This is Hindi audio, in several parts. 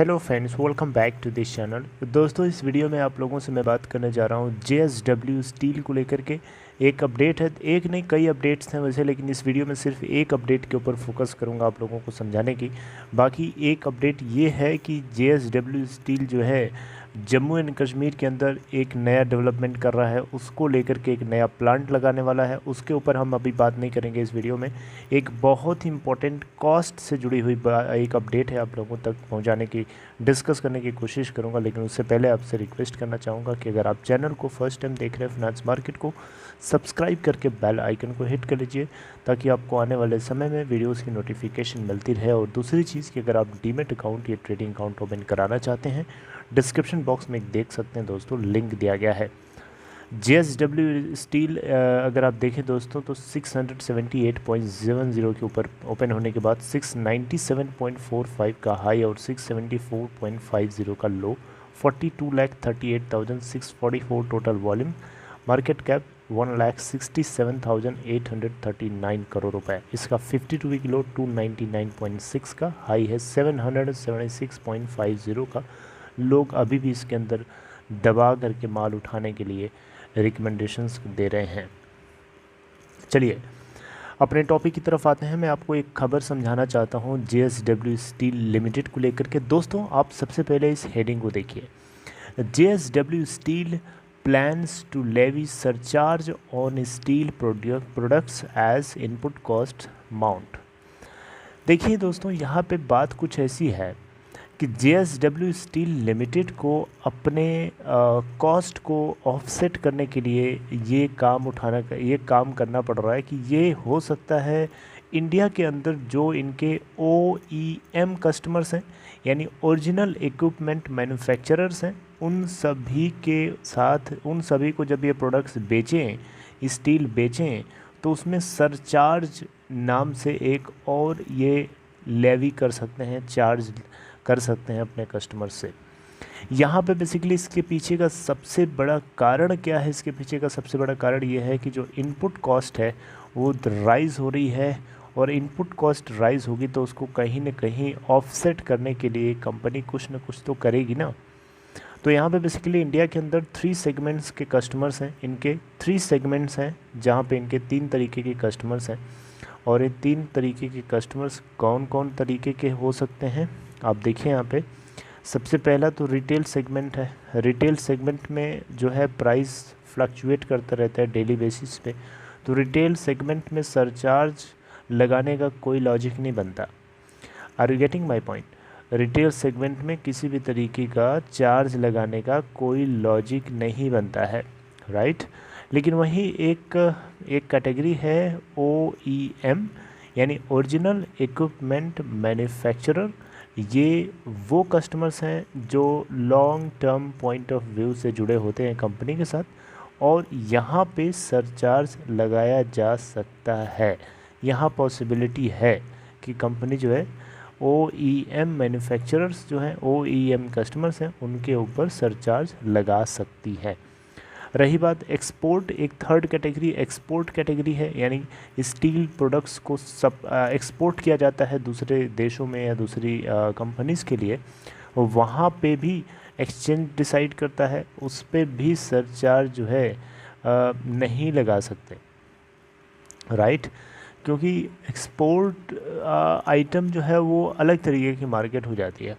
Hello friends, welcome back to this channel. दोस्तों, इस वीडियो में आप लोगों से मैं बात करने जा रहा हूँ JSW स्टील को लेकर के। एक अपडेट है, एक नहीं कई अपडेट्स हैं वैसे, लेकिन इस वीडियो में सिर्फ एक अपडेट के ऊपर फोकस करूँगा आप लोगों को समझाने की। बाकी एक अपडेट ये है कि JSW स्टील जो है जम्मू एंड कश्मीर के अंदर एक नया डेवलपमेंट कर रहा है, उसको लेकर के एक नया प्लांट लगाने वाला है। उसके ऊपर हम अभी बात नहीं करेंगे इस वीडियो में। एक बहुत ही इंपॉर्टेंट कॉस्ट से जुड़ी हुई एक अपडेट है, आप लोगों तक पहुंचाने की, डिस्कस करने की कोशिश करूंगा। लेकिन उससे पहले आपसे रिक्वेस्ट करना चाहूँगा कि अगर आप चैनल को फर्स्ट टाइम देख रहे हैं फाइनेंस मार्केट को, सब्सक्राइब करके बेल आइकन को हिट कर लीजिए ताकि आपको आने वाले समय में वीडियोस की नोटिफिकेशन मिलती रहे। और दूसरी चीज़ कि अगर आप डीमेट अकाउंट या ट्रेडिंग अकाउंट ओपन कराना चाहते हैं, डिस्क्रिप्शन बॉक्स में देख सकते हैं दोस्तों, लिंक दिया गया है। JSW स्टील अगर आप देखें दोस्तों तो 678.70 के ऊपर ओपन होने के बाद 697.45 का हाई और 674.50 का लो, 42,38,644 total volume, market cap 1,67,839 crore रुपए। इसका 52 वीक लो 299.6 का, हाई है 776.50 का। लोग अभी भी इसके अंदर दबा करके माल उठाने के लिए रिकमेंडेशंस दे रहे हैं। चलिए अपने टॉपिक की तरफ आते हैं। मैं आपको एक खबर समझाना चाहता हूं JSW स्टील लिमिटेड को लेकर के। दोस्तों, आप सबसे पहले इस हेडिंग को देखिए। JSW steel plans to levy surcharge on steel products as input cost mount. देखिए दोस्तों, यहाँ पे बात कुछ ऐसी है कि JSW स्टील लिमिटेड को अपने कॉस्ट को ऑफसेट करने के लिए ये काम करना पड़ रहा है कि ये हो सकता है इंडिया के अंदर जो इनके OEM कस्टमर्स हैं, यानी ओरिजिनल इक्विपमेंट मैन्युफैक्चरर्स हैं, उन सभी के साथ, उन सभी को जब ये प्रोडक्ट्स बेचें, स्टील बेचें, तो उसमें सरचार्ज नाम से एक और ये लेवी कर सकते हैं, चार्ज कर सकते हैं अपने कस्टमर से। यहाँ पे बेसिकली इसके पीछे का सबसे बड़ा कारण क्या है? इसके पीछे का सबसे बड़ा कारण ये है कि जो इनपुट कॉस्ट है वो राइज़ हो रही है, और इनपुट कॉस्ट राइज़ होगी तो उसको कहीं ना कहीं ऑफसेट करने के लिए कंपनी कुछ ना कुछ तो करेगी ना। तो यहाँ पे बेसिकली इंडिया के अंदर 3 सेगमेंट्स के कस्टमर्स हैं। इनके 3 सेगमेंट्स हैं जहाँ पे इनके 3 तरीके के कस्टमर्स हैं। और ये 3 तरीके के कस्टमर्स कौन कौन तरीके के हो सकते हैं आप देखिए यहाँ पे। सबसे पहला तो रिटेल सेगमेंट है। रिटेल सेगमेंट में जो है प्राइस फ्लक्चुएट करता रहता है डेली बेसिस पे, तो रिटेल सेगमेंट में सरचार्ज लगाने का कोई लॉजिक नहीं बनता। Are you getting my point? Retail segment में किसी भी तरीके का चार्ज लगाने का कोई लॉजिक नहीं बनता है, राइट। लेकिन वहीं एक कैटेगरी है OEM, यानी ओरिजिनल इक्विपमेंट मैन्युफैक्चरर। ये वो कस्टमर्स हैं जो long term point of view से जुड़े होते हैं कंपनी के साथ, और यहाँ पे सरचार्ज लगाया जा सकता है। यहाँ पॉसिबिलिटी है कि कंपनी जो है OEM मैन्युफैक्चरर्स जो हैं, OEM कस्टमर्स हैं, उनके ऊपर सरचार्ज लगा सकती है। रही बात एक्सपोर्ट, एक थर्ड कैटेगरी एक्सपोर्ट कैटेगरी है, यानी स्टील प्रोडक्ट्स को सब एक्सपोर्ट किया जाता है दूसरे देशों में या दूसरी कंपनीज़ के लिए। वहाँ पे भी एक्सचेंज डिसाइड करता है, उस पर भी सरचार्ज जो है नहीं लगा सकते, राइट। क्योंकि एक्सपोर्ट आइटम जो है वो अलग तरीके की मार्केट हो जाती है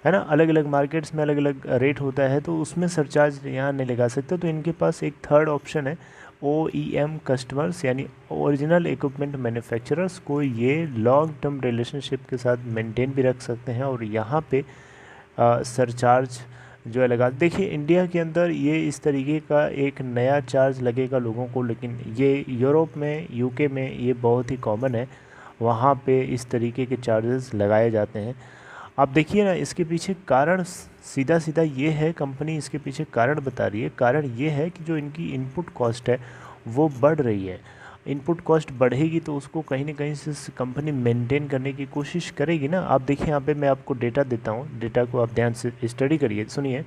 ना। अलग अलग मार्केट्स में अलग अलग रेट होता है, तो उसमें सरचार्ज यहाँ नहीं लगा सकते। तो इनके पास एक थर्ड ऑप्शन है, OEM कस्टमर्स यानी ओरिजिनल इक्विपमेंट मैन्युफैक्चरर्स को ये लॉन्ग टर्म रिलेशनशिप के साथ मेंटेन भी रख सकते हैं, और यहाँ पे सरचार्ज जो है लगा। देखिए इंडिया के अंदर ये इस तरीके का एक नया चार्ज लगेगा लोगों को, लेकिन ये यूरोप में, UK में ये बहुत ही कॉमन है। वहाँ पे इस तरीके के चार्जेस लगाए जाते हैं। आप देखिए ना, इसके पीछे कारण सीधा सीधा ये है, कंपनी इसके पीछे कारण बता रही है। कारण ये है कि जो इनकी इनपुट कॉस्ट है वो बढ़ रही है। इनपुट कॉस्ट बढ़ेगी तो उसको कहीं ना कहीं से कंपनी मेंटेन करने की कोशिश करेगी ना। आप देखिए यहाँ पे मैं आपको डेटा देता हूँ, डेटा को आप ध्यान से स्टडी करिए, सुनिए।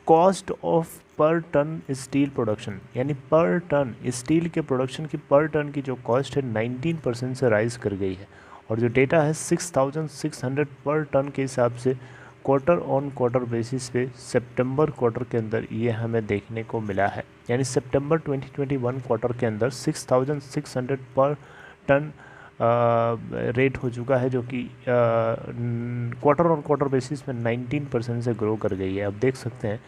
कॉस्ट ऑफ पर टन स्टील प्रोडक्शन, यानी पर टन स्टील के प्रोडक्शन की पर टन की जो कॉस्ट है 19% से राइज कर गई है। और जो डेटा है 6,600 पर टन के हिसाब से क्वार्टर ऑन क्वार्टर बेसिस पे सितंबर क्वार्टर के अंदर ये हमें देखने को मिला है। यानी सितंबर 2021 क्वार्टर के अंदर 6,600 पर टन रेट हो चुका है, जो कि क्वार्टर ऑन क्वार्टर बेसिस में 19% से ग्रो कर गई है। अब देख सकते हैं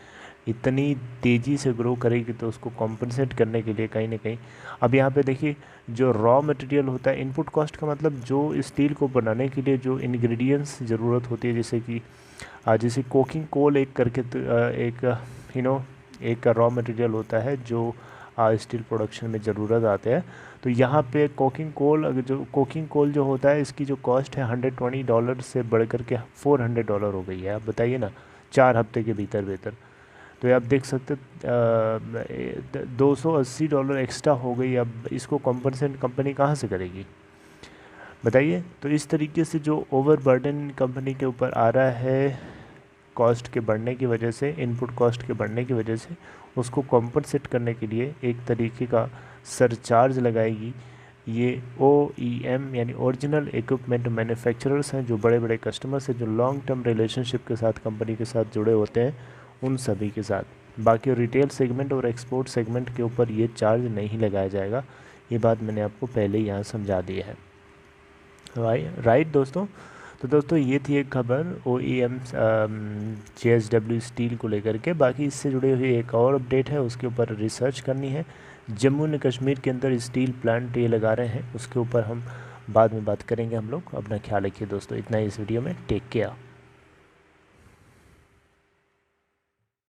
इतनी तेज़ी से ग्रो करेगी तो उसको कॉम्पनसेट करने के लिए कहीं ना कहीं, अब यहाँ पे देखिए जो रॉ मटेरियल होता है, इनपुट कॉस्ट का मतलब जो स्टील को बनाने के लिए जो इंग्रेडिएंट्स ज़रूरत होती है, जैसे कोकिंग कोल एक करके एक एक रॉ मटेरियल होता है जो स्टील प्रोडक्शन में ज़रूरत आते हैं। तो यहाँ पे कोकिंग कोल जो होता है, इसकी जो कॉस्ट है $120 से बढ़ कर के $400 हो गई है। आप बताइए ना, 4 हफ्ते के भीतर। तो ये आप देख सकते $280 एक्स्ट्रा हो गई। अब इसको कॉम्पनसेट कंपनी कहाँ से करेगी बताइए। तो इस तरीके से जो ओवरबर्डन कंपनी के ऊपर आ रहा है कॉस्ट के बढ़ने की वजह से, इनपुट कॉस्ट के बढ़ने की वजह से, उसको कॉम्पनसेट करने के लिए एक तरीके का सरचार्ज लगाएगी ये OEM यानी ओरिजिनल इक्विपमेंट मैन्युफैक्चरर्स हैं, जो बड़े बड़े कस्टमर्स हैं, जो लॉन्ग टर्म रिलेशनशिप के साथ कंपनी के साथ जुड़े होते हैं, उन सभी के साथ। बाकी रिटेल सेगमेंट और एक्सपोर्ट सेगमेंट के ऊपर ये चार्ज नहीं लगाया जाएगा। ये बात मैंने आपको पहले ही यहाँ समझा दी है। राइट दोस्तों। तो दोस्तों ये थी एक खबर OEM JSW स्टील को लेकर के। बाकी इससे जुड़े हुए एक और अपडेट है, उसके ऊपर रिसर्च करनी है। जम्मू एंड कश्मीर के अंदर स्टील प्लांट ये लगा रहे हैं, उसके ऊपर हम बाद में बात करेंगे हम लोग। अपना ख्याल रखिए दोस्तों। इतना ही इस वीडियो में। Take care.